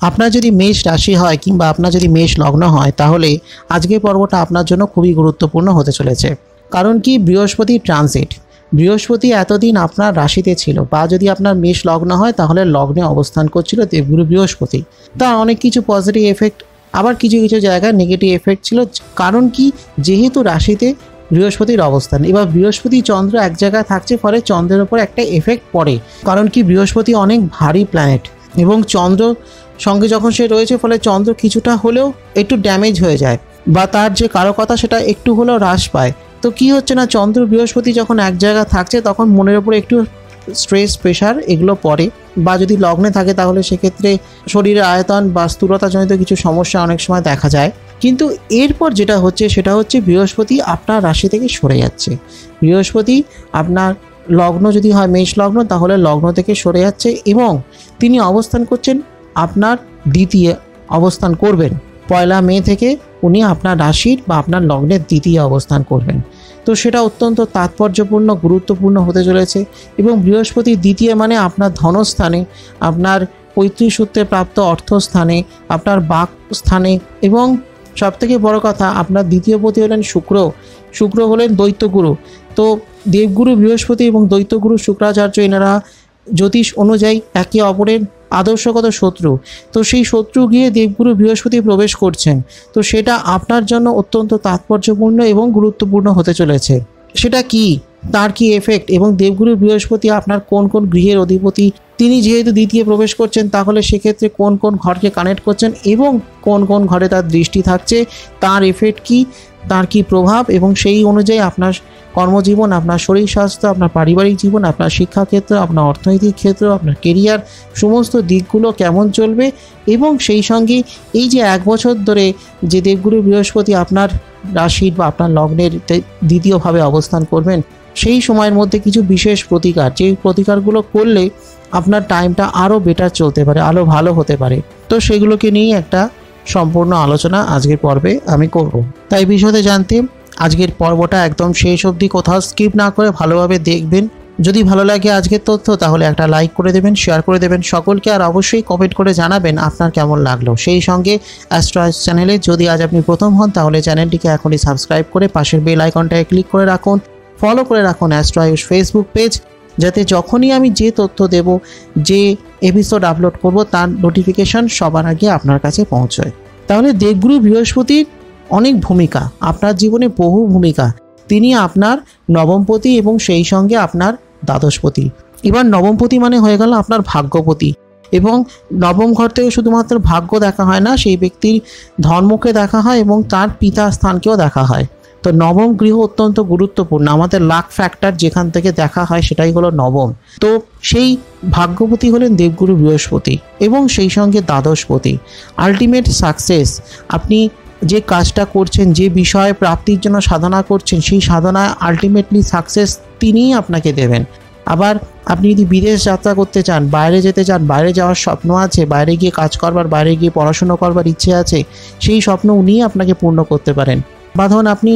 আপনার যদি মেষ রাশি হয় কিংবা আপনার যদি মেষ লগ্ন হয় তাহলে আজকের পর্বটা আপনার জন্য খুবই গুরুত্বপূর্ণ হতে চলেছে। কারণ কি, বৃহস্পতি ট্রানজিট। বৃহস্পতি এতদিন আপনার রাশিতে ছিল, বা যদি আপনার মেষ লগ্ন হয় তাহলে লগ্নে অবস্থান করছিল দেবগুরু বৃহস্পতি। তার অনেক কিছু পজিটিভ এফেক্ট, আবার কিছু কিছু জায়গায় নেগেটিভ এফেক্ট ছিল। কারণ কি, যেহেতু রাশিতে বৃহস্পতির অবস্থান, এবার বৃহস্পতি চন্দ্র এক জায়গায় থাকছে, ফলে চন্দ্রের ওপর একটা এফেক্ট পড়ে। কারণ কি, বৃহস্পতি অনেক ভারী প্ল্যানেট এবং চন্দ্র সঙ্গে যখন সে রয়েছে, ফলে চন্দ্র কিছুটা হলেও একটু ড্যামেজ হয়ে যায়, বা তার যে কারকতা সেটা একটু হলেও হ্রাস পায়। তো কি হচ্ছে না, চন্দ্র বৃহস্পতি যখন এক জায়গায় থাকছে তখন মনের উপর একটু স্ট্রেস প্রেশার এগুলো পড়ে, বা যদি লগ্নে থাকে তাহলে সেক্ষেত্রে শরীরের আয়তন বা স্থূলতাজনিত কিছু সমস্যা অনেক সময় দেখা যায়। কিন্তু এরপর যেটা হচ্ছে সেটা হচ্ছে বৃহস্পতি আপনার রাশি থেকে সরে যাচ্ছে। বৃহস্পতি আপনার লগ্ন যদি হয় মেষ লগ্ন, তাহলে লগ্ন থেকে সরে যাচ্ছে এবং তিনি অবস্থান করছেন আপনার দ্বিতীয় অবস্থান করবেন। 1 মে থেকে উনি আপনার রাশির বা আপনার লগ্নের দ্বিতীয় অবস্থান করবেন। তো সেটা অত্যন্ত তাৎপর্যপূর্ণ, গুরুত্বপূর্ণ হতে চলেছে। এবং বৃহস্পতি দ্বিতীয় মানে আপনার ধনস্থানে, আপনার পৈতৃক সূত্রে প্রাপ্ত অর্থস্থানে, আপনার বাক স্থানে, এবং সবথেকে বড় কথা আপনার দ্বিতীয় পতি হলেন শুক্র। শুক্র হলেন দৈত্যগুরু। তো দেবগুরু বৃহস্পতি এবং দৈত্যগুরু শুক্রাচার্য, এনারা জ্যোতিষ অনুযায়ী একে অপরের আদর্শগত শত্রু। তো সেই শত্রু গিয়ে দেবগুরু বৃহস্পতি প্রবেশ করছেন। তো সেটা আপনার জন্য অত্যন্ত তাৎপর্যপূর্ণ এবং গুরুত্বপূর্ণ হতে চলেছে। সেটা কি, তার কি এফেক্ট, এবং দেবগুরু বৃহস্পতি আপনার কোন কোন গৃহের অধিপতি, তিনি যেহেতু দ্বিতীয় প্রবেশ করছেন তাহলে সেক্ষেত্রে কোন কোন ঘরকে কানেক্ট করছেন এবং কোন কোন ঘরে তার দৃষ্টি থাকছে, তার এফেক্ট কি, তার কি প্রভাব, এবং সেই অনুযায়ী আপনার কর্মজীবন, আপনার শরীর স্বাস্থ্য, আপনার পারিবারিক জীবন, আপনার শিক্ষাক্ষেত্র, আপনার অর্থনৈতিক ক্ষেত্র, আপনার কেরিয়ার, সমস্ত দিকগুলো কেমন চলবে। এবং সেই সঙ্গে এই যে 1 বছর ধরে যে দেবগুরু বৃহস্পতি আপনার রাশির বা আপনার লগ্নের দ্বিতীয়ভাবে অবস্থান করবেন, সেই সময়ের মধ্যে কিছু বিশেষ প্রতিকার, যে প্রতিকারগুলো করলে আপনার টাইমটা আরও বেটার চলতে পারে, আরও ভালো হতে পারে। তো সেগুলোকে নিয়ে একটা সম্পূর্ণ আলোচনা আজকের পর্বে আমি করব। তাই বিশদে জানতে আজকের পর্বটা একদম শেষ অবধি কোথাও স্কিপ না করে ভালোভাবে দেখবেন। যদি ভালো লাগে আজকের তথ্য তাহলে একটা লাইক করে দেবেন, শেয়ার করে দেবেন সকলকে, আর অবশ্যই কমেন্ট করে জানাবেন আপনার কেমন লাগলো। সেই সঙ্গে অ্যাস্ট্রো আয়ুষ চ্যানেলে যদি আজ আপনি প্রথম হন তাহলে চ্যানেলটিকে এখনই সাবস্ক্রাইব করে পাশের বেল আইকনটায় ক্লিক করে রাখুন। ফলো করে রাখুন অ্যাস্ট্রো আয়ুষ ফেসবুক পেজ, যাতে যখনই আমি যে তথ্য দেব, যে এপিসোড আপলোড করব, তার নোটিফিকেশন সবার আগে আপনার কাছে পৌঁছয়। তাহলে দেবগুরু বৃহস্পতির অনেক ভূমিকা, আপনার জীবনে বহু ভূমিকা। তিনি আপনার নবমপতি এবং সেই সঙ্গে আপনার দ্বাদশপতি। এবার নবমপতি মানে হয়ে গেল আপনার ভাগ্যপতি, এবং নবম ঘর থেকে শুধুমাত্র ভাগ্য দেখা হয় না, সেই ব্যক্তির ধর্মকে দেখা হয় এবং তার পিতা স্থানকেও দেখা হয়। তো নবম গৃহ অত্যন্ত গুরুত্বপূর্ণ, আমাদের লাক ফ্যাক্টর যেখান থেকে দেখা হয় সেটাই হলো নবম। তো সেই ভাগ্যপতি হলেন দেবগুরু বৃহস্পতি এবং সেই সঙ্গে দ্বাদশপতি। আলটিমেট সাকসেস, আপনি যে কাজটা করছেন, যে বিষয়ে প্রাপ্তির জন্য সাধনা করছেন, সেই সাধনায় আলটিমেটলি সাকসেস তিনিই আপনাকে দেবেন। আবার আপনি যদি বিদেশ যাত্রা করতে চান, বাইরে যেতে চান, বাইরে যাওয়ার স্বপ্ন আছে, বাইরে গিয়ে কাজ করবার, বাইরে গিয়ে পড়াশুনো করবার ইচ্ছে আছে, সেই স্বপ্ন উনিই আপনাকে পূর্ণ করতে পারেন। বা ধরুন আপনি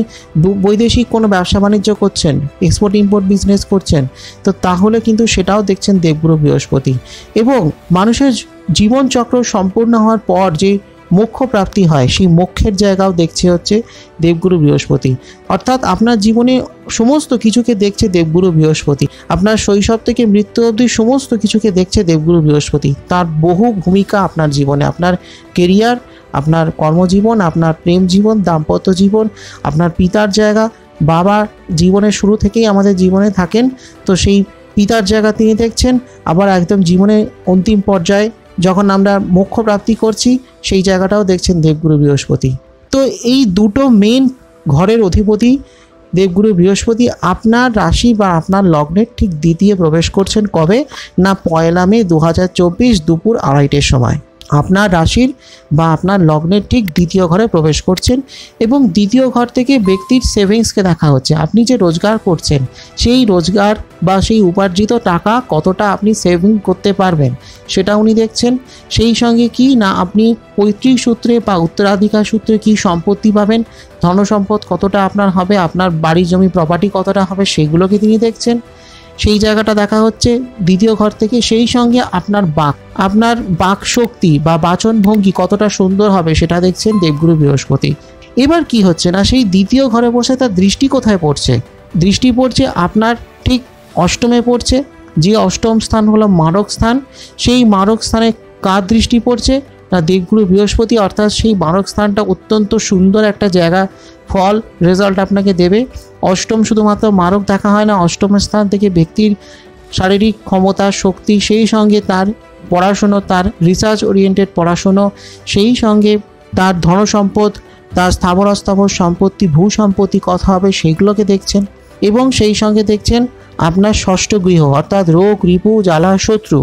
বৈদেশিক কোনো ব্যবসা বাণিজ্য করছেন, এক্সপোর্ট ইম্পোর্ট বিজনেস করছেন, তো তাহলে কিন্তু সেটাও দেখছেন দেবগুরু বৃহস্পতি। এবং মানুষের জীবনচক্র সম্পূর্ণ হওয়ার পর যে মোক্ষ প্রাপ্তি হয়, সেই মোক্ষের জায়গাও দেখছে হচ্ছে দেবগুরু বৃহস্পতি। অর্থাৎ আপনার জীবনে সমস্ত কিছুকে দেখছে দেবগুরু বৃহস্পতি। আপনার শৈশব থেকে মৃত্যু অবধি সমস্ত কিছুকে দেখছে দেবগুরু বৃহস্পতি। তার বহু ভূমিকা আপনার জীবনে, আপনার কেরিয়ার, আপনার কর্মজীবন, আপনার প্রেম জীবন, দাম্পত্য জীবন, আপনার পিতার জায়গা। বাবা জীবনের শুরু থেকেই আমাদের জীবনে থাকেন, তো সেই পিতার জায়গা তিনি দেখছেন। আবার একদম জীবনের অন্তিম পর্যায়ে যখন আমরা মোক্ষ প্রাপ্তি করছি, সেই জায়গাটাও দেখছেন দেবগুরু বৃহস্পতি। তো এই দুটো মেন ঘরের অধিপতি দেবগুরু বৃহস্পতি আপনার রাশি বা আপনার লগ্নের ঠিক দ্বিতীয় প্রবেশ করছেন। কবে না, 1 মে 2024 দুপুর 2:30টার সময় আপনার রাশির বা আপনার লগ্নের ঠিক দ্বিতীয় ঘরে প্রবেশ করছেন। এবং দ্বিতীয় ঘর থেকে ব্যক্তির সেভিংসকে দেখা হচ্ছে। আপনি যে রোজগার করছেন, সেই রোজগার বা সেই উপার্জিত টাকা কতটা আপনি সেভিং করতে পারবেন সেটা উনি দেখছেন। সেই সঙ্গে কি না, আপনি পৈতৃক সূত্রে বা উত্তরাধিকার সূত্রে কি সম্পত্তি পাবেন, ধনসম্পদ কতটা আপনার হবে, আপনার বাড়ি জমি প্রপার্টি কতটা হবে, সেগুলোকে তিনি দেখছেন। সেই জায়গাটা দেখা হচ্ছে দ্বিতীয় ঘর থেকে। সেই সঙ্গে আপনার বাক শক্তি বা বাচন ভঙ্গি কতটা সুন্দর হবে সেটা দেখছেন দেবগুরু বৃহস্পতি। এবার কি হচ্ছে না, সেই দ্বিতীয় ঘরে বসে তার দৃষ্টি কোথায় পড়ছে? দৃষ্টি পড়ছে আপনার ঠিক অষ্টমে পড়ছে, যে অষ্টম স্থান হলো মারক স্থান। সেই মারক স্থানে কার দৃষ্টি পড়ছে না দেবগুরু বৃহস্পতি। অর্থাৎ সেই মারক স্থানটা অত্যন্ত সুন্দর একটা জায়গা, ফল রেজাল্ট আপনাকে দেবে। অষ্টম শুধুমাত্র মারক দেখা হয় না, অষ্টম স্থান থেকে ব্যক্তির শারীরিক ক্ষমতা, শক্তি, সেই সঙ্গে তার পড়াশুনো, তার রিসার্চ ওরিয়েন্টেড পড়াশুনো, সেই সঙ্গে তার ধনসম্পদ, তার স্থাবর অস্থাবর সম্পত্তি, ভূ সম্পত্তি কথা হবে সেইগুলোকে দেখছেন। এবং সেই সঙ্গে দেখছেন আপনার ষষ্ঠ গৃহ, অর্থাৎ রোগ, রিপু, জ্বালা, শত্রু,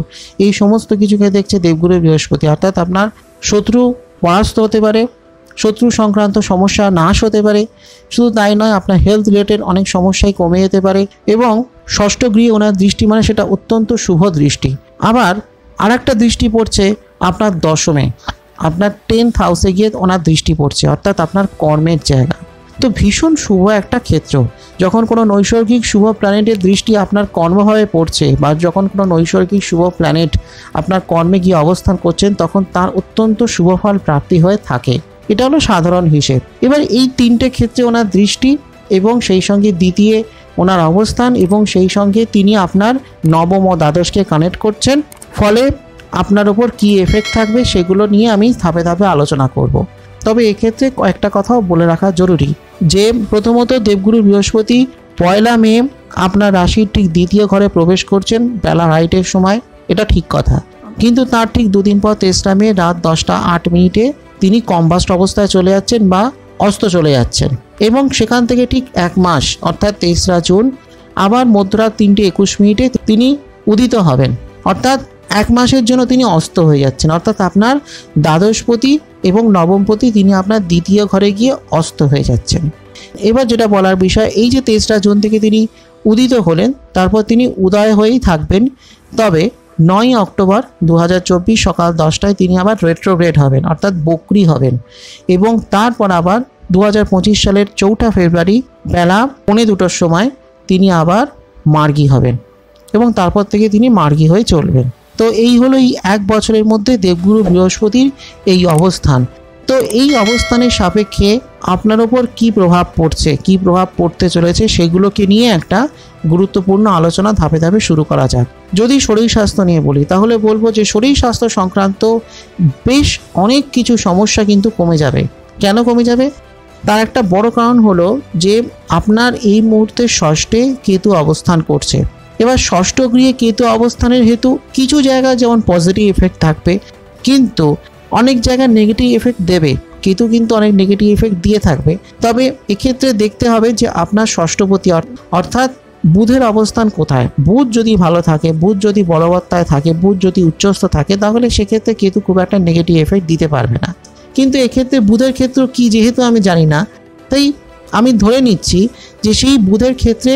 এই সমস্ত কিছুকে দেখছে দেবগুরু বৃহস্পতি। অর্থাৎ আপনার শত্রু পরাস্ত হতে পারে, শত্রু সংক্রান্ত সমস্যা নাশ হতে পারে। শুধু তাই নয়, আপনার হেলথ রিলেটেড অনেক সমস্যাই কমে যেতে পারে। এবং ষষ্ঠ গৃহে ওনার দৃষ্টি মানে সেটা অত্যন্ত শুভ দৃষ্টি। আবার আর একটা দৃষ্টি পড়ছে আপনার দশমে, আপনার 10th হাউসে গিয়ে ওনার দৃষ্টি পড়ছে, অর্থাৎ আপনার কর্মের জায়গা। তো ভীষণ শুভ একটা ক্ষেত্র। যখন কোনো নৈসর্গিক শুভ প্ল্যানেটের দৃষ্টি আপনার কর্মভাবে পড়ছে, বা যখন কোনো নৈসর্গিক শুভ প্ল্যানেট আপনার কর্মে গিয়ে অবস্থান করছেন, তখন তার অত্যন্ত শুভ ফল প্রাপ্তি হয়ে থাকে। এটা হলো সাধারণ হিসেব। এবার এই তিনটে ক্ষেত্রে ওনার দৃষ্টি এবং সেই সঙ্গে দ্বিতীয় ওনার অবস্থান এবং সেই সঙ্গে তিনি আপনার নবম ও দ্বাদশকে কানেক্ট করছেন। ফলে আপনার ওপর কী এফেক্ট থাকবে সেগুলো নিয়ে আমি ধাপে ধাপে আলোচনা করব। তবে এক্ষেত্রে কয়েকটা কথাও বলে রাখা জরুরি, যে প্রথমত দেবগুরু বৃহস্পতি 1 মে আপনার রাশির ঠিক দ্বিতীয় ঘরে প্রবেশ করছেন বেলা 2টার সময়, এটা ঠিক কথা। কিন্তু তার ঠিক দুদিন পর 23 মে রাত 10:08 তিনি কম্বাস্ট অবস্থায় চলে যাচ্ছেন বা অস্ত চলে যাচ্ছেন। এবং সেখান থেকে ঠিক 1 মাস অর্থাৎ 23 জুন আবার মধ্যরাত 3:21 তিনি উদিত হবেন। অর্থাৎ 1 মাসের জন্য তিনি অস্ত হয়ে যাচ্ছেন। অর্থাৎ আপনার দ্বাদশপতি এবং নবমপতি তিনি আপনার দ্বিতীয় ঘরে গিয়ে অস্ত হয়ে যাচ্ছেন। এবার যেটা বলার বিষয়, এই যে 23 জুন থেকে তিনি উদিত হলেন, তারপর তিনি উদয় হয়েই থাকবেন। তবে 9 অক্টোবর 2024 সকাল 10টায় তিনি আবার রেট্রোগ্রেড হবেন, অর্থাৎ বক্রি হবেন। এবং তারপর আবার 2025 সালের 4 ফেব্রুয়ারি বেলা 2:15 সময় তিনি আবার মার্গী হবেন এবং তারপর থেকে তিনি মার্গী হয়ে চলবেন। তো এই হলো এই 1 বছরের মধ্যে দেবগুরু বৃহস্পতির এই অবস্থান। তো এই অবস্থানের সাপেক্ষে আপনার ওপর কী প্রভাব পড়ছে, কী প্রভাব পড়তে চলেছে, সেগুলোকে নিয়ে একটা গুরুত্বপূর্ণ আলোচনা ধাপে ধাপে শুরু করা যাক। যদি শরীর স্বাস্থ্য নিয়ে বলি, তাহলে বলবো যে শরীর স্বাস্থ্য সংক্রান্ত বেশ অনেক কিছু সমস্যা কিন্তু কমে যাবে। কেন কমে যাবে? তার একটা বড় কারণ হলো যে আপনার এই মুহূর্তে ষষ্ঠে কেতু অবস্থান করছে। এবার ষষ্ঠ গৃহে কেতু অবস্থানের হেতু কিছু জায়গায় যেমন পজিটিভ এফেক্ট থাকবে, কিন্তু অনেক জায়গায় নেগেটিভ এফেক্ট দেবে। কেতু কিন্তু অনেক নেগেটিভ এফেক্ট দিয়ে থাকবে। তবে এক্ষেত্রে দেখতে হবে যে আপনার ষষ্ঠপতি অর্থাৎ বুধের অবস্থান কোথায়। বুধ যদি ভালো থাকে, বুধ যদি বলবত্তায় থাকে, বুধ যদি উচ্চস্থ থাকে, তাহলে সেক্ষেত্রে কেতু খুব একটা নেগেটিভ এফেক্ট দিতে পারবে না। কিন্তু এক্ষেত্রে বুধের ক্ষেত্র কি যেহেতু আমি জানি না, তাই আমি ধরে নিচ্ছি যে সেই বুধের ক্ষেত্রে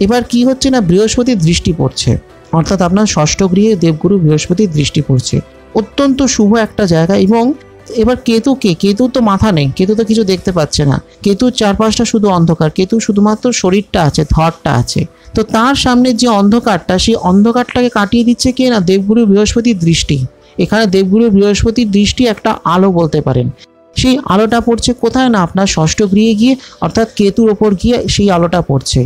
এবার কি হচ্ছে না, বৃহস্পতির দৃষ্টি পড়ছে। অর্থাৎ আপনার ষষ্ঠ গৃহে দেবগুরু বৃহস্পতির দৃষ্টি পড়ছে, অত্যন্ত শুভ একটা জায়গা। এবং এবার কেতু তো মাথা নেই, কেতু তো কিছু দেখতে পাচ্ছে না, কেতুর চারপাশটা শুধু অন্ধকার, কেতু শুধুমাত্র শরীরটা আছে, থটটা আছে। তো তার সামনে যে অন্ধকারটা, সেই অন্ধকারটাকে কাটিয়ে দিচ্ছে কে না, দেবগুরু বৃহস্পতির দৃষ্টি। এখানে দেবগুরু বৃহস্পতির দৃষ্টি একটা আলো বলতে পারেন। সেই আলোটা পড়ছে কোথায় না, আপনার ষষ্ঠ গৃহে গিয়ে, অর্থাৎ কেতুর ওপর গিয়ে সেই আলোটা পড়ছে।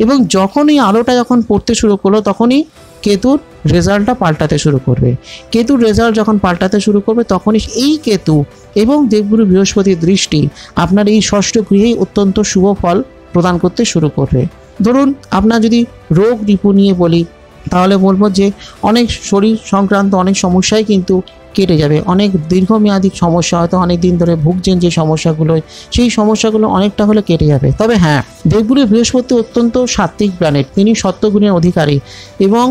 এবং যখন এই আলোটা যখন পড়তে শুরু করলো, তখনই কেতুর রেজাল্টটা পাল্টাতে শুরু করবে। কেতুর রেজাল্ট যখন পাল্টাতে শুরু করবে, তখনই এই কেতু এবং দেবগুরু বৃহস্পতির দৃষ্টি আপনার এই ষষ্ঠ গৃহেই অত্যন্ত শুভ ফল প্রদান করতে শুরু করবে। ধরুন আপনার যদি রোগ রিপু নিয়ে বলি, তাহলে বলবো যে অনেক শরীর সংক্রান্ত অনেক সমস্যাই কিন্তু কেটে যাবে। অনেক দীর্ঘমেয়াদী সমস্যা, হয়তো অনেক দিন ধরে ভুগছেন যে সমস্যাগুলো, সেই সমস্যাগুলো অনেকটা হলে কেটে যাবে। তবে হ্যাঁ, দেবগুরু বৃহস্পতি অত্যন্ত সাত্ত্বিক প্ল্যানেট, তিনি সত্যগুণের অধিকারী এবং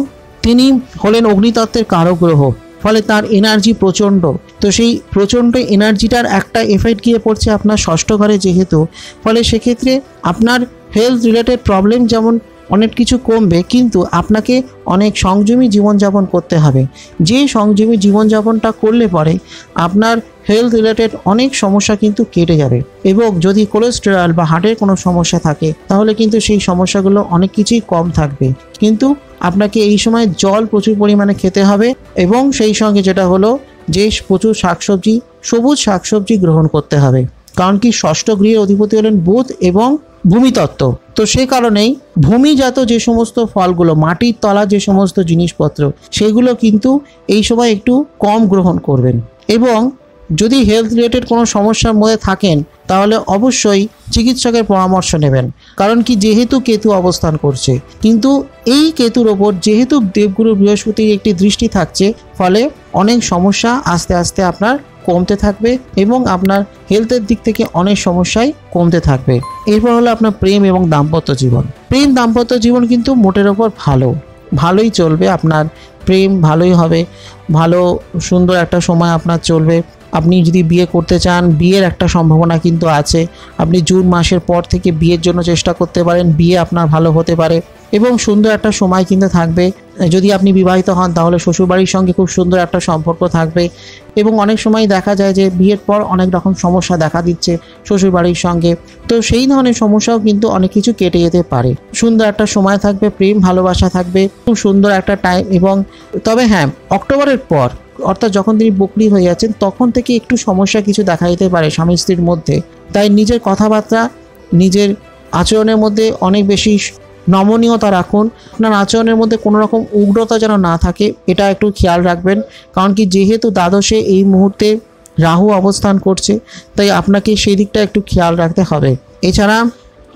তিনি হলেন অগ্নিতত্ত্বের কারক গ্রহ। ফলে তার এনার্জি প্রচণ্ড। তো সেই প্রচণ্ড এনার্জিটার একটা এফেক্ট গিয়ে পড়ছে আপনার ষষ্ঠ ঘরে যেহেতু, ফলে সেক্ষেত্রে আপনার হেলথ রিলেটেড প্রবলেম যেমন অনেক কিছু কমবে, কিন্তু আপনাকে অনেক সংযমী জীবনযাপন করতে হবে। যে সংযমী জীবনযাপনটা করলে পরে আপনার হেলথ রিলেটেড অনেক সমস্যা কিন্তু কেটে যাবে। এবং যদি কোলেস্টেরল বা হার্টের কোনো সমস্যা থাকে তাহলে কিন্তু সেই সমস্যাগুলো অনেক কিছুই কম থাকবে। কিন্তু আপনাকে এই সময় জল প্রচুর পরিমাণে খেতে হবে এবং সেই সঙ্গে যেটা হলো যে প্রচুর শাকসবজি, সবুজ শাকসবজি গ্রহণ করতে হবে। কারণ কি ষষ্ঠ গৃহের অধিপতি হলেন বুধ এবং ভূমিতত্ত্ব, তো সেই কারণেই ভূমিজাত যে সমস্ত ফলগুলো, মাটির তলা যে সমস্ত জিনিসপত্র, সেগুলো কিন্তু এই সময় একটু কম গ্রহণ করবেন। এবং যদি হেলথ রিলেটেড কোনো সমস্যার মধ্যে থাকেন তাহলে অবশ্যই চিকিৎসকের পরামর্শ নেবেন। কারণ কি যেহেতু কেতু অবস্থান করছে, কিন্তু এই কেতুর ওপর যেহেতু দেবগুরু বৃহস্পতির একটি দৃষ্টি থাকছে, ফলে অনেক সমস্যা আস্তে আস্তে আপনার কমতে থাকবে এবং আপনার হেলথের দিক থেকে অনেক সমস্যাই কমতে থাকবে। এরপর হলো আপনার প্রেম এবং দাম্পত্য জীবন। প্রেম দাম্পত্য জীবন কিন্তু মোটের ওপর ভালোই চলবে। আপনার প্রেম ভালোই হবে, ভালো সুন্দর একটা সময় আপনার চলবে। আপনি যদি বিয়ে করতে চান, বিয়ের একটা সম্ভাবনা কিন্তু আছে। আপনি জুন মাসের পর থেকে বিয়ের জন্য চেষ্টা করতে পারেন, বিয়ে আপনার ভালো হতে পারে এবং সুন্দর একটা সময় কিন্তু থাকবে। যদি আপনি বিবাহিত হন তাহলে শ্বশুরবাড়ির সঙ্গে খুব সুন্দর একটা সম্পর্ক থাকবে। এবং অনেক সময় দেখা যায় যে বিয়ের পর অনেক রকম সমস্যা দেখা দিচ্ছে শ্বশুরবাড়ির সঙ্গে, তো সেই ধরনের সমস্যাও কিন্তু অনেক কিছু কেটে যেতে পারে। সুন্দর একটা সময় থাকবে, প্রেম ভালোবাসা থাকবে, খুব সুন্দর একটা টাইম। এবং তবে হ্যাঁ, অক্টোবরের পর অর্থাৎ যখন তিনি বকরি হয়ে যাচ্ছেন তখন থেকে একটু সমস্যা কিছু দেখা যেতে পারে স্বামী স্ত্রীর মধ্যে। তাই নিজের কথাবার্তা, নিজের আচরণের মধ্যে অনেক বেশি নমনীয়তা রাখুন। আপনার আচরণের মধ্যে কোনো রকম উগ্রতা যেন না থাকে, এটা একটু খেয়াল রাখবেন। কারণ কি যেহেতু দ্বাদশে এই মুহূর্তে রাহু অবস্থান করছে, তাই আপনাকে সেই দিকটা একটু খেয়াল রাখতে হবে। এছাড়া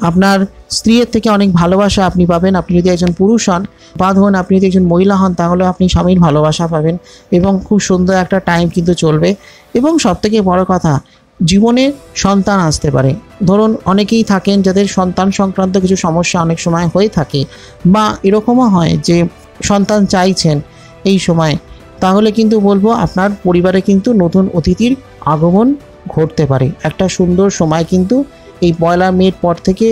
আপনার স্ত্রীর থেকে অনেক ভালোবাসা আপনি পাবেন। আপনি যদি একজন পুরুষ হন বা ধরুন আপনি যদি একজন মহিলা হন তাহলে আপনি স্বামীর ভালোবাসা পাবেন এবং খুব সুন্দর একটা টাইম কিন্তু চলবে। এবং সবথেকে বড় কথা, জীবনে সন্তান আসতে পারে। ধরুন অনেকেই থাকেন যাদের সন্তান সংক্রান্ত কিছু সমস্যা অনেক সময় হয়ে থাকে, বা এরকমও হয় যে সন্তান চাইছেন এই সময়, তাহলে কিন্তু বলবো আপনার পরিবারে কিন্তু নতুন অতিথির আগমন ঘটতে পারে। একটা সুন্দর সময় কিন্তু এই 1 মের পর থেকে,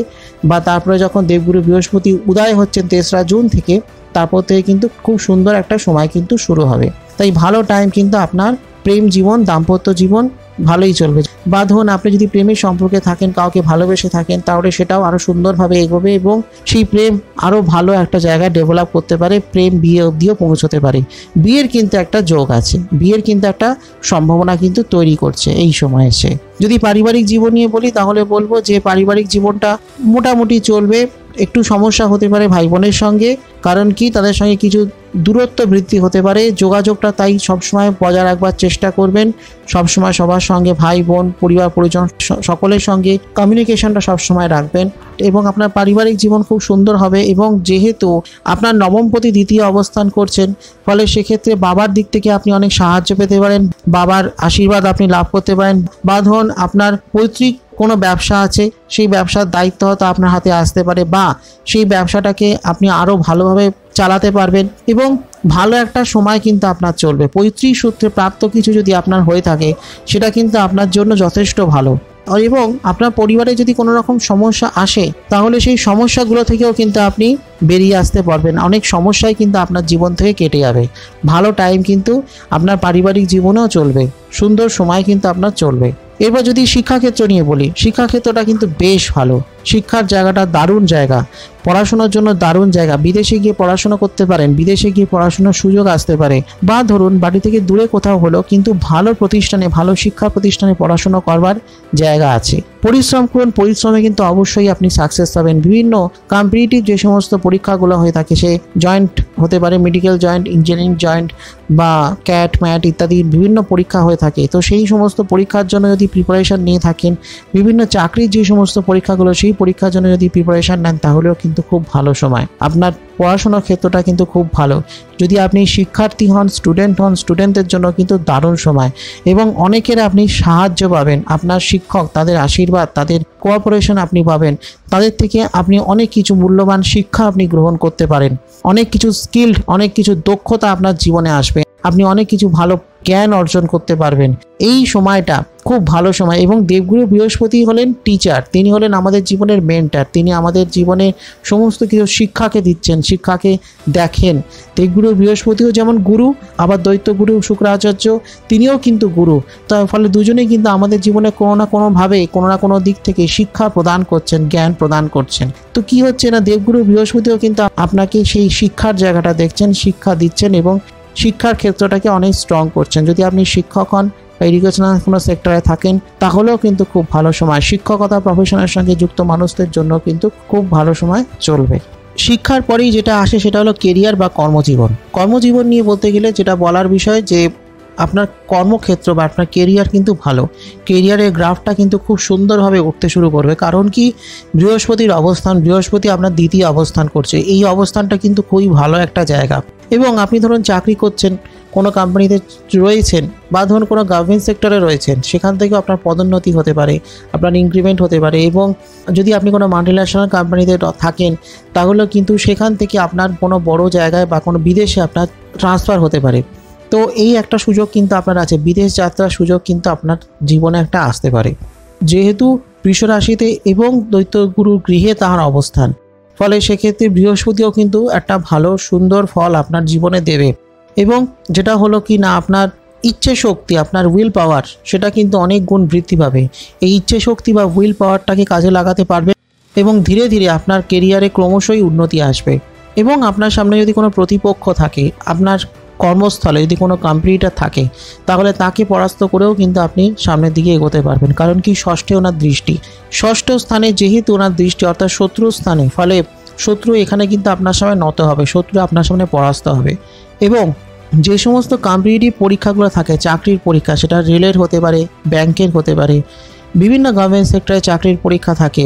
বা তারপরে যখন দেবগুরু বৃহস্পতি উদয় হচ্ছেন 3রা জুন থেকে, তারপর থেকে কিন্তু খুব সুন্দর একটা সময় কিন্তু শুরু হবে। তাই ভালো টাইম কিন্তু আপনার প্রেম জীবন, দাম্পত্য জীবন ভালোই চলবে। বা ধরুন আপনি যদি প্রেমের সম্পর্কে থাকেন, কাউকে ভালোবেসে থাকেন, তাহলে সেটাও আরও সুন্দরভাবে এগোবে এবং সেই প্রেম আরও ভালো একটা জায়গায় ডেভেলপ করতে পারে, প্রেম বিয়ে অবধিও পৌঁছতে পারে। বিয়ের কিন্তু একটা যোগ আছে, বিয়ের কিন্তু একটা সম্ভাবনা কিন্তু তৈরি করছে এই সময় এসে। যদি পারিবারিক জীবন নিয়ে বলি তাহলে বলবো যে পারিবারিক জীবনটা মোটামুটি চলবে। একটু সমস্যা হতে পারে ভাই বোনের সঙ্গে, কারণ কি তাদের সঙ্গে কিছু দূরত্ব বৃদ্ধি হতে পারে। যোগাযোগটা তাই সবসময় বজায় রাখবার চেষ্টা করবেন। সবসময় সবার সঙ্গে, ভাই বোন, পরিবার পরিজন সকলের সঙ্গে কমিউনিকেশনটা সবসময় রাখবেন এবং আপনার পারিবারিক জীবন খুব সুন্দর হবে। এবং যেহেতু আপনার নবমপতি দ্বিতীয় অবস্থান করছেন, ফলে সেক্ষেত্রে বাবার দিক থেকে আপনি অনেক সাহায্য পেতে পারেন, বাবার আশীর্বাদ আপনি লাভ করতে পারেন। বা ধরুন আপনার পৈতৃক কোনো ব্যবসা আছে, সেই ব্যবসার দায়িত্ব হয়তো আপনার হাতে আসতে পারে, বা সেই ব্যবসাটাকে আপনি আরও ভালোভাবে চালাতে পারবেন এবং ভালো একটা সময় কিন্তু আপনার চলবে। পৈতৃক সূত্রে প্রাপ্ত কিছু যদি আপনার হয়ে থাকে সেটা কিন্তু আপনার জন্য যথেষ্ট ভালো। এবং আপনার পরিবারে যদি কোনো রকম সমস্যা আসে তাহলে সেই সমস্যাগুলো থেকেও কিন্তু আপনি বেরিয়ে আসতে পারবেন। অনেক সমস্যাই কিন্তু আপনার জীবন থেকে কেটে যাবে। ভালো টাইম কিন্তু আপনার পারিবারিক জীবনেও চলবে, সুন্দর সময় কিন্তু আপনার চলবে। এবার যদি শিক্ষাক্ষেত্র নিয়ে বলি, শিক্ষাক্ষেত্রটা কিন্তু বেশ ভালো। শিক্ষার জায়গাটা দারুণ জায়গা, পড়াশোনার জন্য দারুণ জায়গা। বিদেশে গিয়ে পড়াশোনা করতে পারেন, বিদেশে গিয়ে পড়াশোনার সুযোগ আসতে পারে। বা ধরুন বাড়ি থেকে দূরে কোথাও হলো কিন্তু ভালো প্রতিষ্ঠানে, ভালো শিক্ষা প্রতিষ্ঠানে পড়াশোনা করবার জায়গা আছে। পরিশ্রম করুন, পরিশ্রমে কিন্তু অবশ্যই আপনি সাকসেস পাবেন। বিভিন্ন কম্পিটিটিভ যে সমস্ত পরীক্ষাগুলো হয়ে থাকে, সে জয়েন্ট হতে পারে, মেডিকেল জয়েন্ট, ইঞ্জিনিয়ারিং জয়েন্ট বা ক্যাট ম্যাট ইত্যাদি বিভিন্ন পরীক্ষা হয়ে থাকে। তো সেই সমস্ত পরীক্ষার জন্য যদি প্রিপারেশান নিয়ে থাকেন, বিভিন্ন চাকরির যে সমস্ত পরীক্ষাগুলো, সেই পরীক্ষার জন্য যদি প্রিপারেশান নেন তাহলেও কিন্তু খুব ভালো সময়। আপনার পড়াশোনার ক্ষেত্রটা কিন্তু খুব ভালো। যদি আপনি শিক্ষার্থী হন, স্টুডেন্ট হন, স্টুডেন্টদের জন্য কিন্তু দারুণ সময় এবং অনেকের আপনি সাহায্য পাবেন। আপনার শিক্ষক, তাদের আশীর্বাদ, তাদের কোঅপারেশন আপনি পাবেন। তাদের থেকে আপনি অনেক কিছু মূল্যবান শিক্ষা আপনি গ্রহণ করতে পারেন। অনেক কিছু স্কিল্ড, অনেক কিছু দক্ষতা আপনার জীবনে আসবে। আপনি অনেক কিছু ভালো জ্ঞান অর্জন করতে পারবেন। এই সময়টা খুব ভালো সময়। এবং দেবগুরু বৃহস্পতি হলেন টিচার, তিনি হলেন আমাদের জীবনের মেন্টার, তিনি আমাদের জীবনে সমস্ত কিছু শিক্ষাকে দিচ্ছেন, শিক্ষাকে দেখেন। দেবগুরু বৃহস্পতিও যেমন গুরু, আবার দৈত্যগুরু শুক্রাচার্য তিনিও কিন্তু গুরু। তার ফলে দুজনেই কিন্তু আমাদের জীবনে কোনো না কোনোভাবে কোনো না কোনো দিক থেকে শিক্ষা প্রদান করছেন, জ্ঞান প্রদান করছেন। তো কি হচ্ছে না, দেবগুরু বৃহস্পতিও কিন্তু আপনাকে সেই শিক্ষার জায়গাটা দেখছেন, শিক্ষা দিচ্ছেন এবং শিক্ষার ক্ষেত্রটাকে অনেক স্ট্রং করছেন। যদি আপনি শিক্ষক হন বা এডুকেশনাল কোনো সেক্টরে থাকেন তাহলেও কিন্তু খুব ভালো সময়। শিক্ষকতা প্রফেশনের সঙ্গে যুক্ত মানুষদের জন্য কিন্তু খুব ভালো সময় চলবে। শিক্ষার পরেই যেটা আসে সেটা হলো কেরিয়ার বা কর্মজীবন। কর্মজীবন নিয়ে বলতে গেলে যেটা বলার বিষয় যে আপনার কর্মক্ষেত্র বা আপনার কেরিয়ার কিন্তু ভালো, কেরিয়ারের গ্রাফটা কিন্তু খুব সুন্দরভাবে উঠতে শুরু করবে। কারণ কি, বৃহস্পতির অবস্থান, বৃহস্পতি আপনার দ্বিতীয় অবস্থান করছে। এই অবস্থানটা কিন্তু খুবই ভালো একটা জায়গা। এবং আপনি ধরুন চাকরি করছেন, কোনো কোম্পানিতে রয়েছেন বা ধরুন কোনো গভর্নমেন্ট সেক্টরে রয়েছেন, সেখান থেকেও আপনার পদোন্নতি হতে পারে, আপনার ইনক্রিমেন্ট হতে পারে। এবং যদি আপনি কোনো মাল্টিন্যাশনাল কোম্পানিতে থাকেন তাহলেও কিন্তু সেখান থেকে আপনার কোনো বড় জায়গায় বা কোনো বিদেশে আপনার ট্রান্সফার হতে পারে। তো এই একটা সুযোগ কিন্তু আপনার আছে, বিদেশ যাত্রার সুযোগ কিন্তু আপনার জীবনে একটা আসতে পারে। যেহেতু বৃষ রাশিতে এবং দৈত্যগুরু গৃহে তাহার অবস্থান, ফলে সেক্ষেত্রে বৃহস্পতিও কিন্তু একটা ভালো সুন্দর ফল আপনার জীবনে দেবে। এবং যেটা হলো কি না, আপনার ইচ্ছে শক্তি, আপনার উইল পাওয়ার, সেটা কিন্তু অনেক গুণ বৃদ্ধি পাবে। এই ইচ্ছে শক্তি বা উইল পাওয়ারটাকে কাজে লাগাতে পারবে এবং ধীরে ধীরে আপনার কেরিয়ারে ক্রমশই উন্নতি আসবে। এবং আপনার সামনে যদি কোনো প্রতিপক্ষ থাকে, আপনার কর্মস্থলে যদি কোনো কম্পিটিটর থাকে, তাহলে তাকে পরাস্ত করেও কিন্তু আপনি সামনের দিকে এগোতে পারবেন। কারণ কি, ষষ্ঠে ওনার দৃষ্টি, ষষ্ঠ স্থানে যেহেতু ওনার দৃষ্টি অর্থাৎ শত্রু স্থানে, ফলে শত্রু এখানে কিন্তু আপনার সামনে নত হবে, শত্রু আপনার সামনে পরাস্ত হবে। এবং যে সমস্ত কম্পিটিটিভ পরীক্ষাগুলো থাকে, চাকরির পরীক্ষা, সেটা রেলের হতে পারে, ব্যাংকের হতে পারে, বিভিন্ন গভর্নমেন্ট সেক্টরে চাকরির পরীক্ষা থাকে,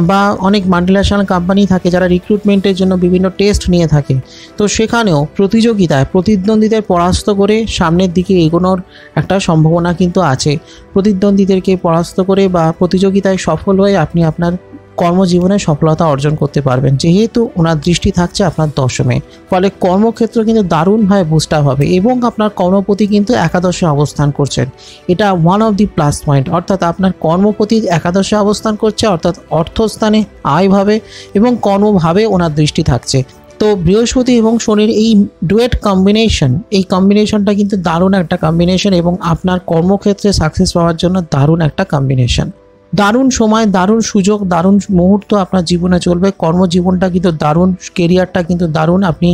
বা অনেক মাল্টিন্যাশনাল কোম্পানি থাকে যারা রিক্রুটমেন্টের জন্য বিভিন্ন টেস্ট নিয়ে থাকে। তো সেখানেও প্রতিযোগিতায় প্রতিদ্বন্দ্বীদের পরাস্ত করে সামনের দিকে এগোনোর একটা সম্ভাবনা কিন্তু আছে। প্রতিদ্বন্দ্বীদেরকে পরাস্ত করে বা প্রতিযোগিতায় সফল হয়ে আপনি আপনার কর্মজীবনে সফলতা অর্জন করতে পারবেন, যেহেতু ওনার দৃষ্টি থাকছে আপনার দশমে। ফলে কর্মক্ষেত্র কিন্তু দারুণভাবে বুস্ট আপ হবে। এবং আপনার কর্মপতি কিন্তু একাদশে অবস্থান করছেন, এটা one of the plus point. অর্থাৎ আপনার কর্মপতি একাদশে অবস্থান করছে, অর্থাৎ অর্থস্থানে, আয়ভাবে এবং কর্মভাবে ওনার দৃষ্টি থাকছে। তো বৃহস্পতি এবং শনির এই ডুয়েট কম্বিনেশন, এই কম্বিনেশনটা কিন্তু দারুণ একটা কম্বিনেশন এবং আপনার কর্মক্ষেত্রে সাকসেস পাওয়ার জন্য দারুণ একটা কম্বিনেশন। দারুণ সময়, দারুণ সুযোগ, দারুণ মুহূর্ত আপনার জীবনে চলবে। কর্মজীবনটা কিন্তু দারুণ, কেরিয়ারটা কিন্তু দারুণ। আপনি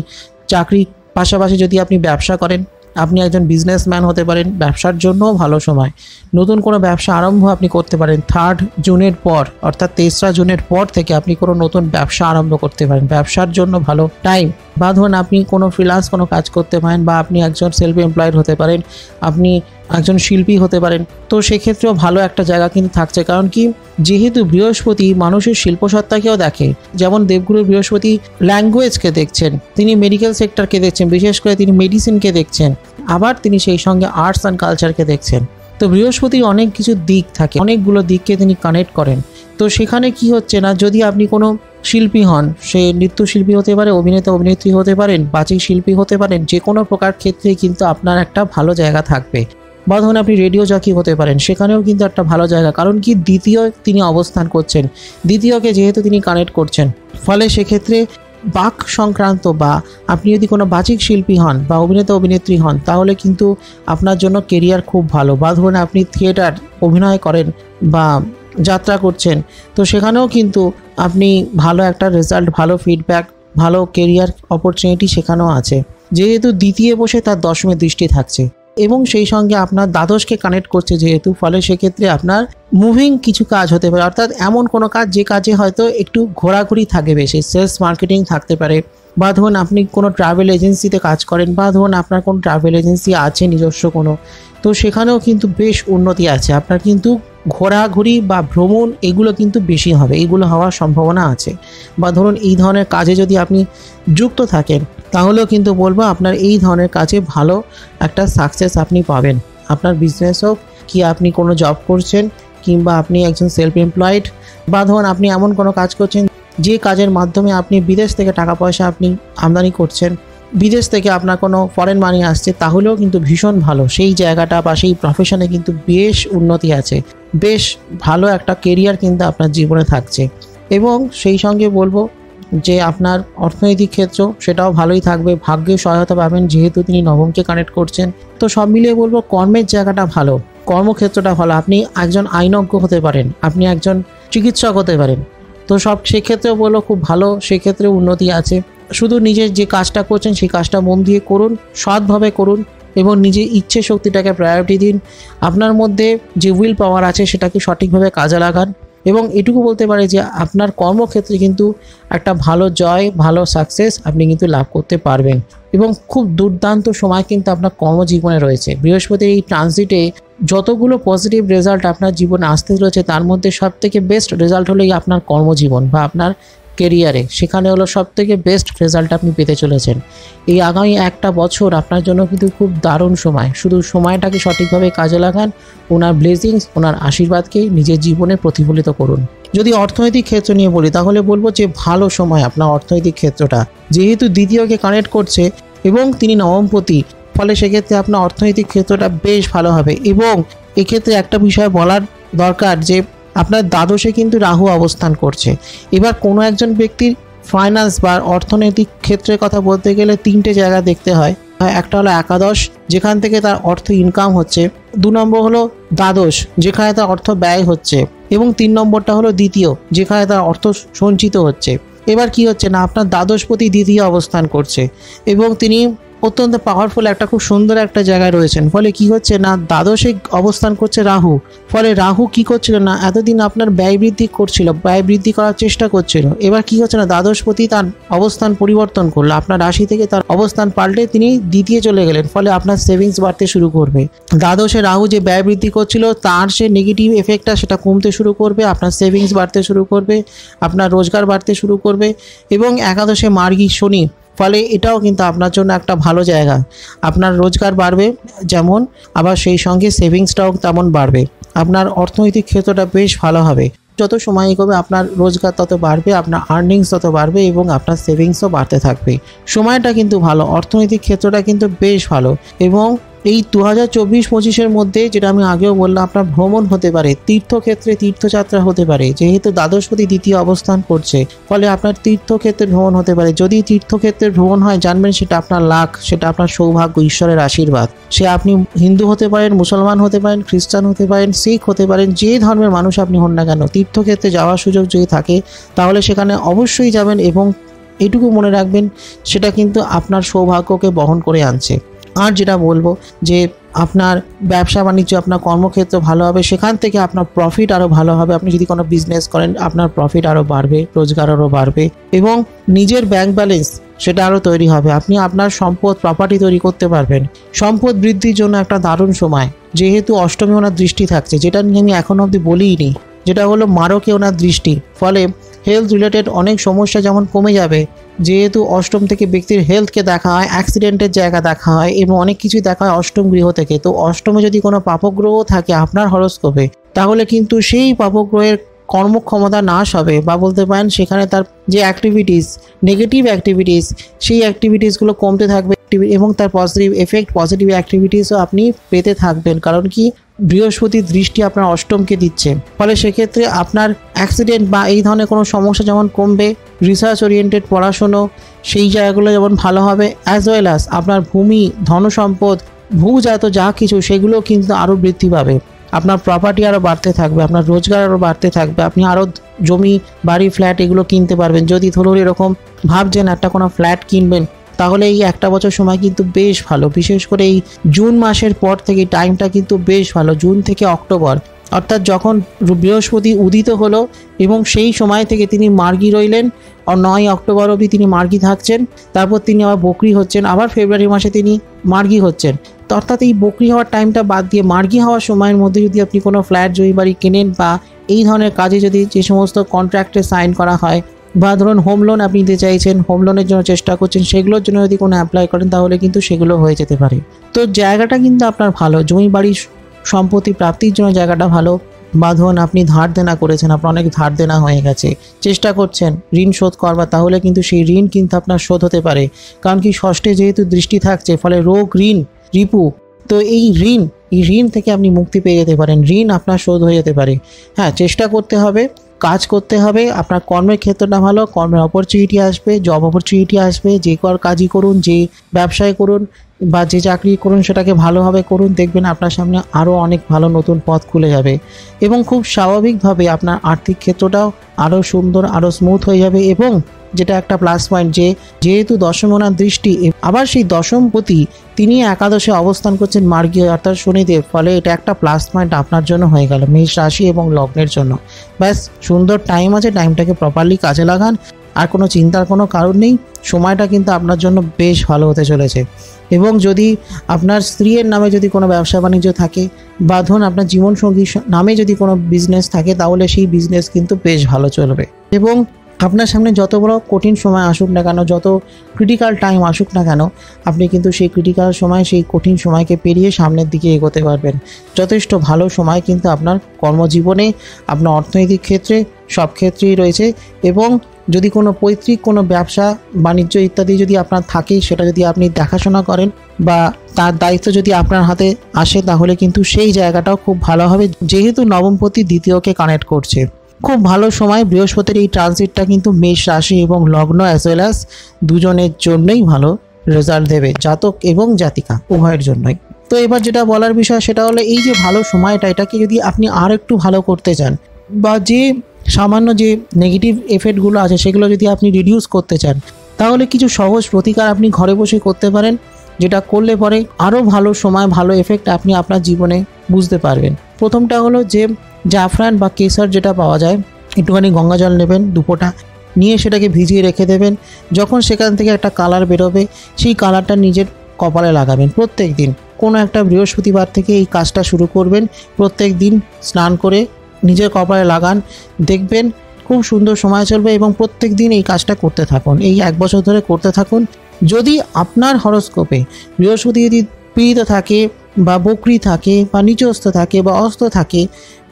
চাকরির পাশাপাশি যদি আপনি ব্যবসা করেন, আপনি একজন বিজনেসম্যান হতে পারেন, ব্যবসার জন্যও ভালো সময়। নতুন কোনো ব্যবসা আরম্ভ আপনি করতে পারেন 3 জুনের পর, অর্থাৎ 3রা জুনের পর থেকে আপনি কোনো নতুন ব্যবসা আরম্ভ করতে পারেন, ব্যবসার জন্য ভালো টাইম। বা ধরুন আপনি কোনো ফ্রিল্যান্স কোনো কাজ করতে পারেন, বা আপনি একজন সেলফ এমপ্লয়েড হতে পারেন, আপনি একজন শিল্পী হতে পারেন। তো সেক্ষেত্রেও ভালো একটা জায়গা কিন্তু থাকছে। কারণ কি, যেহেতু বৃহস্পতি মানুষের শিল্পসত্তাকেও দেখে, যেমন দেবগুরু বৃহস্পতি ল্যাঙ্গুয়েজকে দেখছেন, তিনি মেডিকেল সেক্টরকে দেখছেন, বিশেষ করে তিনি মেডিসিনকে দেখছেন, আবার তিনি সেই সঙ্গে আর্টস অ্যান্ড কালচারকে দেখছেন। তো বৃহস্পতির অনেক কিছু দিক থাকে, অনেকগুলো দিককে তিনি কানেক্ট করেন। তো সেখানে কি হচ্ছে না, যদি আপনি কোনো শিল্পী হন, সে নৃত্যশিল্পী হতে পারে, অভিনেতা অভিনেত্রী হতে পারেন, বাচিক শিল্পী হতে পারেন, যে কোনো প্রকার ক্ষেত্রেই কিন্তু আপনার একটা ভালো জায়গা থাকবে। বা ধরুন আপনি রেডিও জকি হতে পারেন, সেখানেও কিন্তু একটা ভালো জায়গা। কারণ কি, দ্বিতীয় তিনি অবস্থান করছেন, দ্বিতীয়কে যেহেতু তিনি কানেক্ট করছেন, ফলে সেক্ষেত্রে বাক সংক্রান্ত বা আপনি যদি কোনো বাচিক শিল্পী হন বা অভিনেতা অভিনেত্রী হন, তাহলে কিন্তু আপনার জন্য কেরিয়ার খুব ভালো। বা ধরুন আপনি থিয়েটার অভিনয় করেন বা যাত্রা করছেন, তো সেখানেও কিন্তু আপনি ভালো একটা রেজাল্ট, ভালো ফিডব্যাক, ভালো কেরিয়ার অপরচুনিটি সেখানেও আছে। যেহেতু দ্বিতীয় বসে তার দশমে দৃষ্টি থাকছে এবং সেই সঙ্গে আপনার দ্বাদশকে কানেক্ট করছে যেহেতু, ফলে সেক্ষেত্রে আপনার মুভিং কিছু কাজ হতে পারে। অর্থাৎ এমন কোনো কাজ যে কাজে হয়তো একটু ঘোরাঘুরি থাকে বেশি, সেলস মার্কেটিং থাকতে পারে। বা ধরুন আপনি কোনো ট্রাভেল এজেন্সিতে কাজ করেন, বা ধরুন আপনার কোনো ট্রাভেল এজেন্সি আছে নিজস্ব কোনো, তো সেখানেও কিন্তু বেশ উন্নতি আছে। আপনার কিন্তু ঘোরাঘুরি বা ভ্রমণ এগুলো কিন্তু বেশি হবে, এগুলো হওয়ার সম্ভাবনা আছে। বা ধরুন এই ধরনের কাজে যদি আপনি যুক্ত থাকেন, তাহলেও কিন্তু বলবো আপনার এই ধরনের কাজে ভালো একটা সাকসেস আপনি পাবেন। আপনার বিজনেস হোক কি, আপনি কোনো জব করছেন, কিংবা আপনি একজন সেলফ এমপ্লয়েড, বা ধরুন আপনি এমন কোনো কাজ করছেন যে কাজের মাধ্যমে আপনি বিদেশ থেকে টাকা পয়সা আপনি আমদানি করছেন, বিদেশ থেকে আপনার কোনো ফরেন মানি আসছে তাহলেও কিন্তু ভীষণ ভালো, সেই জায়গাটা বা সেই প্রফেশনে কিন্তু বেশ উন্নতি আছে, বেশ ভালো একটা কেরিয়ার কিন্তু আপনার জীবনে থাকছে। এবং সেই সঙ্গে বলবো যে আপনার অর্থনৈতিক ক্ষেত্র সেটাও ভালোই থাকবে, ভাগ্যের সহায়তা পাবেন যেহেতু তিনি নবমকে কানেক্ট করছেন। তো সব মিলিয়ে বলবো কর্মের জায়গাটা ভালো, কর্মক্ষেত্রটা ভালো, আপনি একজন আইনজ্ঞ হতে পারেন, আপনি একজন চিকিৎসক হতে পারেন। তো সব সেক্ষেত্রেও বলবো খুব ভালো, সেক্ষেত্রে উন্নতি আছে। শুধু নিজের যে কাজটা করছেন সেই কাজটা মন দিয়ে করুন, সৎভাবে করুন এবং নিজের ইচ্ছে শক্তিটাকে প্রায়োরিটি দিন। আপনার মধ্যে যে উইল পাওয়ার আছে সেটাকে সঠিকভাবে কাজে লাগান এবং এটুকু বলতে পারে যে আপনার কর্মক্ষেত্রে কিন্তু একটা ভালো জয়, ভালো সাকসেস আপনি কিন্তু লাভ করতে পারবেন এবং খুব দুর্দান্ত সময় কিন্তু আপনার কর্মজীবনে রয়েছে। বৃহস্পতির এই ট্রানজিটে যতগুলো পজিটিভ রেজাল্ট আপনার জীবনে আসতে রয়েছে তার মধ্যে সবথেকে বেস্ট রেজাল্ট হলো আপনার কর্মজীবন বা আপনার কেরিয়ারে, সেখানে হলো সবথেকে বেস্ট রেজাল্ট আপনি পেতে চলেছেন। এই আগামী একটা বছর আপনার জন্য কিন্তু খুব দারুণ সময়, শুধু সময়টাকে সঠিকভাবে কাজে লাগান, ওনার ব্লেসিংস, ওনার আশীর্বাদকে নিজের জীবনে প্রতিফলিত করুন। যদি অর্থনৈতিক ক্ষেত্র নিয়ে বলি তাহলে বলবো যে ভালো সময় আপনার অর্থনৈতিক ক্ষেত্রটা, যেহেতু দ্বিতীয়কে কানেক্ট করছে এবং তিনি নবমপতি, ফলে সেক্ষেত্রে আপনার অর্থনৈতিক ক্ষেত্রটা বেশ ভালো হবে। এবং এক্ষেত্রে একটা বিষয় বলার দরকার যে আপনার দ্বাদশে কিন্তু রাহু অবস্থান করছে। এবার কোনো একজন ব্যক্তির ফাইন্যান্স বা অর্থনৈতিক ক্ষেত্রের কথা বলতে গেলে তিনটে জায়গা দেখতে হয়। একটা হলো একাদশ, যেখান থেকে তার অর্থ ইনকাম হচ্ছে, 2 নম্বর হলো দ্বাদশ, যেখানে তার অর্থ ব্যয় হচ্ছে, এবং 3 নম্বরটা হলো দ্বিতীয়, যেখানে তার অর্থ সঞ্চিত হচ্ছে। এবার কি হচ্ছে না, আপনার দ্বাদশপতি দ্বিতীয় অবস্থান করছে এবং তিনি অত্যন্ত পাওয়ারফুল একটা খুব সুন্দর একটা জায়গায় রয়েছেন। ফলে কি হচ্ছে না, দ্বাদশে অবস্থান করছে রাহু। ফলে রাহু কি করছিল না, এতদিন আপনার ব্যয় বৃদ্ধি করছিল, ব্যয় বৃদ্ধি করার চেষ্টা করছিল। এবার কি হচ্ছে না, দ্বাদশপতি তার অবস্থান পরিবর্তন করলো, আপনার রাশি থেকে তার অবস্থান পাল্টে তিনি দ্বিতীয় চলে গেলেন। ফলে আপনার সেভিংস বাড়তে শুরু করবে। দ্বাদশে রাহু যে ব্যয় বৃদ্ধি করছিল তার সে নেগেটিভ এফেক্টটা সেটা কমতে শুরু করবে, আপনার সেভিংস বাড়তে শুরু করবে, আপনার রোজগার বাড়তে শুরু করবে। এবং একাদশে মার্গী শনি, ফলে এটাও কিন্তু আপনার জন্য একটা ভালো জায়গা, আপনার রোজগার বাড়বে যেমন, আবার সেই সঙ্গে সেভিংসটাও তেমন বাড়বে। আপনার অর্থনৈতিক ক্ষেত্রটা বেশ ভালো হবে। যত সময় এগোবে আপনার রোজগার তত বাড়বে, আপনার আর্নিংস তত বাড়বে এবং আপনার সেভিংসও বাড়তে থাকবে। সময়টা কিন্তু ভালো, অর্থনৈতিক ক্ষেত্রটা কিন্তু বেশ ভালো। এবং এই 2024-25-এর মধ্যে যেটা আমি আগেও বললাম, আপনার ভ্রমণ হতে পারে, তীর্থক্ষেত্রে তীর্থযাত্রা হতে পারে, যেহেতু দ্বাদশপতি দ্বিতীয় অবস্থান করছে। ফলে আপনার তীর্থক্ষেত্রে ভ্রমণ হতে পারে। যদি তীর্থক্ষেত্রে ভ্রমণ হয় জানবেন সেটা আপনার লাক, সেটা আপনার সৌভাগ্য, ঈশ্বরের আশীর্বাদ। সে আপনি হিন্দু হতে পারেন, মুসলমান হতে পারেন, খ্রিস্টান হতে পারেন, শিখ হতে পারেন, যে ধর্মের মানুষ আপনি হন না কেন, তীর্থক্ষেত্রে যাওয়ার সুযোগ যদি থাকে তাহলে সেখানে অবশ্যই যাবেন এবং এটুকু মনে রাখবেন সেটা কিন্তু আপনার সৌভাগ্যকে বহন করে আনছে। আর যেটা বলবো যে আপনার ব্যবসা বাণিজ্য, আপনার কর্মক্ষেত্র ভালো হবে, সেখান থেকে আপনার প্রফিট আরও ভালো হবে। আপনি যদি কোনো বিজনেস করেন আপনার প্রফিট আরও বাড়বে, রোজগার আরও বাড়বে এবং নিজের ব্যাংক ব্যালেন্স সেটা আরও তৈরি হবে। আপনি আপনার সম্পদ, প্রপার্টি তৈরি করতে পারবেন। সম্পদ বৃদ্ধির জন্য একটা দারুণ সময়, যেহেতু অষ্টমী ওনার দৃষ্টি থাকছে, যেটা নিয়ে আমি এখনও অবধি বলিনি, যেটা হলো মারকে ওনার দৃষ্টি। ফলে হেলথ রিলেটেড অনেক সমস্যা যেমন কমে যাবে, যেহেতু অষ্টম থেকে ব্যক্তির হেলথকে দেখা হয়, অ্যাক্সিডেন্টের জায়গা দেখা হয় এবং অনেক কিছুই দেখা হয় অষ্টম গৃহ থেকে। তো অষ্টমে যদি কোনো পাপগ্রহ থাকে আপনার হরোস্কোপে, তাহলে কিন্তু সেই পাপগ্রহের কর্মক্ষমতা নাশ হবে, বা বলতে পারেন সেখানে তার যে অ্যাক্টিভিটিস, নেগেটিভ অ্যাক্টিভিটিস, সেই অ্যাক্টিভিটিসগুলো কমতে থাকবে এবং তার পজিটিভ এফেক্ট, পজিটিভ অ্যাক্টিভিটিসও আপনি পেতে থাকবেন। কারণ কি, বৃহস্পতির দৃষ্টি আপনার অষ্টমকে দিচ্ছে। ফলে সেক্ষেত্রে আপনার অ্যাক্সিডেন্ট বা এই ধরনের কোনো সমস্যা যেমন কমবে, রিসার্চ ওরিয়েন্টেড পড়াশুনো সেই জায়গাগুলো যেমন ভালো হবে, অ্যাজ ওয়েল অ্যাজ আপনার ভূমি, ধনসম্পদ, ভূজাত যা কিছু সেগুলো কিন্তু আরও বৃদ্ধি পাবে। আপনার প্রপার্টি আরও বাড়তে থাকবে, আপনার রোজগার আরও বাড়তে থাকবে, আপনি আরও জমি, বাড়ি, ফ্ল্যাট এগুলো কিনতে পারবেন। যদি ধরুন এরকম ভাবছেন একটা কোনো ফ্ল্যাট কিনবেন, তাহলে এই একটা বছর সময় কিন্তু বেশ ভালো। বিশেষ করে এই জুন মাসের পর থেকে টাইমটা কিন্তু বেশ ভালো, জুন থেকে অক্টোবর, অর্থাৎ যখন বৃহস্পতি উদিত হলো এবং সেই সময় থেকে তিনি মার্গী রইলেন, আর 9 অক্টোবর অবধি তিনি মার্গী থাকছেন। তারপর তিনি আবার বকরি হচ্ছেন, আবার ফেব্রুয়ারি মাসে তিনি মার্গী হচ্ছেন। অর্থাৎ এই বকরি হওয়ার টাইমটা বাদ দিয়ে মার্গী হওয়ার সময়ের মধ্যে যদি আপনি কোনো ফ্ল্যাট, জমি বাড়ি কেনেন বা এই ধরনের কাজে যদি যে সমস্ত কন্ট্রাক্টে সাইন করা হয়, বা ধরুন হোম লোন আপনি নিতে চাইছেন, হোম লোনের জন্য চেষ্টা করছেন, সেগুলোর জন্য যদি কোনো অ্যাপ্লাই করেন তাহলে কিন্তু সেগুলো হয়ে যেতে পারে। তো জায়গাটা কিন্তু আপনার ভালো, জমি বাড়ি সম্পত্তি প্রাপ্তির জন্য জায়গাটা ভালো। বা ধরুন আপনি ধার দেনা করেছেন, আপনার অনেক ধার দেনা হয়ে গেছে, চেষ্টা করছেন ঋণ শোধ করবার, তাহলে কিন্তু সেই ঋণ কিন্তু আপনার শোধ হতে পারে। কারণ কি ষষ্ঠে যেহেতু দৃষ্টি থাকছে, ফলে রোগ, ঋণ, রিপু, তো এই ঋণ থেকে আপনি মুক্তি পেয়ে যেতে পারেন, ঋণ আপনার শোধ হয়ে যেতে পারে। হ্যাঁ, চেষ্টা করতে হবে, কাজ করতে হবে, আপনার কর্মের ক্ষেত্রটা ভালো, কর্মের অপরচুনিটি আসবে, জব অপরচুনিটি আসবে, যে কাজই করুন, যে ব্যবসায় করুন বা যে চাকরি করুন সেটাকে ভালোভাবে করুন, দেখবেন আপনার সামনে আরও অনেক ভালো নতুন পথ খুলে যাবে এবং খুব স্বাভাবিকভাবে আপনার আর্থিক ক্ষেত্রটাও আরও সুন্দর, আরও স্মুথ হয়ে যাবে। এবং যেটা একটা প্লাস পয়েন্ট, যেহেতু দশমনার দৃষ্টি, আবার সেই দশমপতি তিনি একাদশে অবস্থান করছেন মার্গীয় অর্থাৎ শনিদেব, ফলে এটা একটা প্লাস পয়েন্ট আপনার জন্য হয়ে গেল মেষ রাশি এবং লগ্নের জন্য। ব্যাস, সুন্দর টাইম আছে, টাইমটাকে প্রপারলি কাজে লাগান, আর কোনো চিন্তার কোনো কারণ নেই, সময়টা কিন্তু আপনার জন্য বেশ ভালো হতে চলেছে। এবং যদি আপনার স্ত্রীর নামে যদি কোনো ব্যবসা বাণিজ্য থাকে বা ধরুন আপনার জীবনসঙ্গী নামে যদি কোনো বিজনেস থাকে, তাহলে সেই বিজনেস কিন্তু বেশ ভালো চলবে। এবং আপনার সামনে যত বড় কঠিন সময় আসুক না কেন, যত ক্রিটিক্যাল টাইম আসুক না কেন, আপনি কিন্তু সেই ক্রিটিক্যাল সময়, সেই কঠিন সময়কে পেরিয়ে সামনের দিকে এগোতে পারবেন। যথেষ্ট ভালো সময় কিন্তু আপনার কর্মজীবনে, আপনার অর্থনৈতিক ক্ষেত্রে, সব ক্ষেত্রেই রয়েছে। এবং যদি কোনো পৈতৃক কোনো ব্যবসা বাণিজ্য ইত্যাদি যদি আপনার থাকে, সেটা যদি আপনি দেখাশোনা করেন বা তার দায়িত্ব যদি আপনার হাতে আসে, তাহলে কিন্তু সেই জায়গাটাও খুব ভালো হবে, যেহেতু নবমপতি দ্বিতীয়কে কানেক্ট করছে। খুব ভালো সময়, বৃহস্পতির এই ট্রানজিটটা কিন্তু মেষ রাশি এবং লগ্ন অ্যাজ ওয়েল অ্যাজ দুজনের জন্যই ভালো রেজাল্ট দেবে, জাতক এবং জাতিকা উভয়ের জন্যই। তো এবার যেটা বলার বিষয় সেটা হলো, এই যে ভালো সময়টা, এটাকে যদি আপনি আর একটু ভালো করতে চান বা যে সামান্য যে নেগেটিভ এফেক্টগুলো আছে সেগুলো যদি আপনি রিডিউস করতে চান, তাহলে কিছু সহজ প্রতিকার আপনি ঘরে বসে করতে পারেন, যেটা করলে পরে আরও ভালো সময়, ভালো এফেক্ট আপনি আপনার জীবনে বুঝতে পারবেন। প্রথমটা হলো যে জাফরান বা কেশর যেটা পাওয়া যায়, একটুখানি গঙ্গা জল নেবেন, দুপোটা নিয়ে সেটাকে ভিজিয়ে রেখে দেবেন। যখন সেখান থেকে একটা কালার বেরোবে, সেই কালারটা নিজের কপালে লাগাবেন প্রত্যেক দিন। কোনো একটা বৃহস্পতিবার থেকে এই কাজটা শুরু করবেন, প্রত্যেক দিন স্নান করে নিজের কপালে লাগান, দেখবেন খুব সুন্দর সময় চলবে। এবং প্রত্যেক দিন এই কাজটা করতে থাকুন, এই 1 বছর ধরে করতে থাকুন। যদি আপনার হরোস্কোপে বৃহস্পতি যদি পীড়িত থাকে বা বকরি থাকে বা নিচস্থ থাকে বা অস্ত থাকে,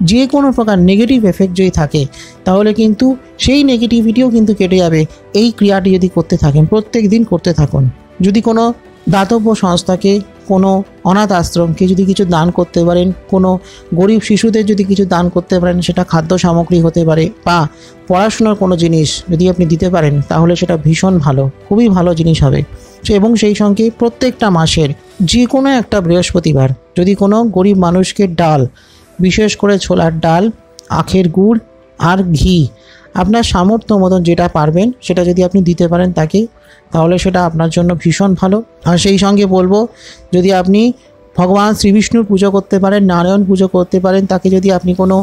যে কোনো প্রকার নেগেটিভ এফেক্ট যদি থাকে, তাহলে কিন্তু সেই নেগেটিভিটিও কিন্তু কেটে যাবে এই ক্রিয়াটি যদি করতে থাকেন, প্রত্যেক দিন করতে থাকুন। যদি কোনো দাতব্য সংস্থাকে, কোনো অনাথ আশ্রমকে যদি কিছু দান করতে পারেন, কোনো গরিব শিশুদের যদি কিছু দান করতে পারেন, সেটা খাদ্য সামগ্রী হতে পারে বা পড়াশোনার কোনো জিনিস যদি আপনি দিতে পারেন, তাহলে সেটা ভীষণ ভালো, খুবই ভালো জিনিস হবে। এবং সেই সঙ্গে প্রত্যেকটা মাসের যে কোনো একটা বৃহস্পতিবার যদি কোনো গরিব মানুষকে ডাল, বিশেষ করে ছোলার ডাল, আখের গুড় আর ঘি, আপনার সামর্থ্য মতন যেটা পারবেন সেটা যদি আপনি দিতে পারেন তাকে, তাহলে সেটা আপনার জন্য ভীষণ ভালো। আর সেই সঙ্গে বলবো, যদি আপনি ভগবান শ্রীবিষ্ণুর পুজো করতে পারেন, নারায়ণ পুজো করতে পারেন, তাকে যদি আপনি কোনো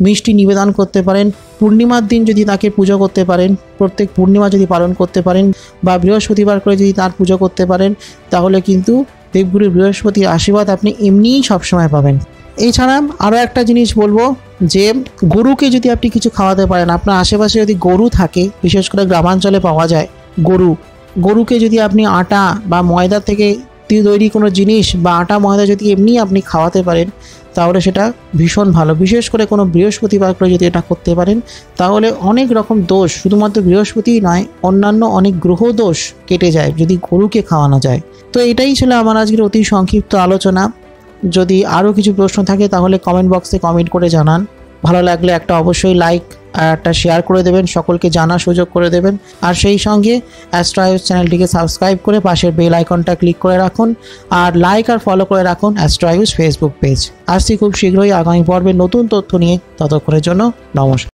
মিষ্টি নিবেদন করতে পারেন, পূর্ণিমার দিন যদি তাকে পুজো করতে পারেন, প্রত্যেক পূর্ণিমা যদি পালন করতে পারেন বা বৃহস্পতিবার করে যদি তার পুজো করতে পারেন, তাহলে কিন্তু দেবগুরু বৃহস্পতির আশীর্বাদ আপনি এমনিই সবসময় পাবেন। এছাড়া আরও একটা জিনিস বলবো, যে গরুকে যদি আপনি কিছু খাওয়াতে পারেন, আপনার আশেপাশে যদি গরু থাকে, বিশেষ করে গ্রামাঞ্চলে পাওয়া যায় গরুকে যদি আপনি আটা বা ময়দা থেকে তৈরি কোনো জিনিস বা আটা ময়দা যদি এমনি আপনি খাওয়াতে পারেন, তাহলে সেটা ভীষণ ভালো। বিশেষ করে কোনো বৃহস্পতিবার করে যদি এটা করতে পারেন, তাহলে অনেক রকম দোষ, শুধুমাত্র বৃহস্পতিই নয়, অন্যান্য অনেক গ্রহ দোষ কেটে যায় যদি গরুকে খাওয়ানো যায়। তো এটাই ছিল আমার আজকের অতি সংক্ষিপ্ত আলোচনা। যদি আরও কিছু প্রশ্ন থাকে তাহলে কমেন্ট বক্সে কমেন্ট করে জানান। ভালো লাগলে একটা অবশ্যই লাইক আর একটা শেয়ার করে দেবেন, সকলকে জানার সুযোগ করে দেবেন। আর সেই সঙ্গে অ্যাস্ট্রো আয়ুষ চ্যানেলটিকে সাবস্ক্রাইব করে পাশের বেল আইকনটা ক্লিক করে রাখুন, আর লাইক আর ফলো করে রাখুন অ্যাস্ট্রো আয়ুষ ফেসবুক পেজ। আসছি খুব শীঘ্রই আগামী পর্বে নতুন তথ্য নিয়ে, ততক্ষণের জন্য নমস্কার।